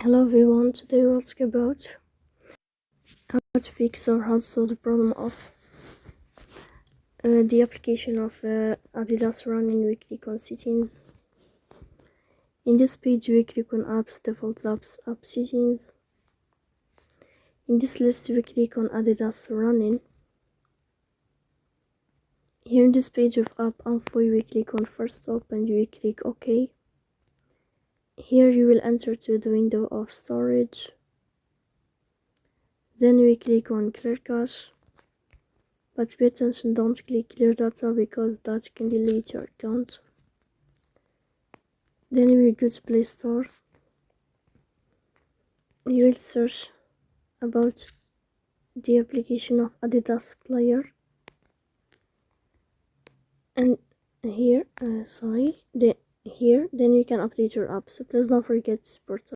Hello everyone, today we'll talk about how to fix or how to solve the problem of the application of Adidas running weekly on settings. In this page we click on apps, default apps, app settings. In this list we click on Adidas running. Here in this page of app info we click on first stop and we click OK. Here you will enter to the window of storage. Then we click on clear cache, but pay attention, don't click clear data because that can delete your account. Then we go to Play Store. You will search about the application of Adidas player, and here then you can update your app, so please don't forget to support us.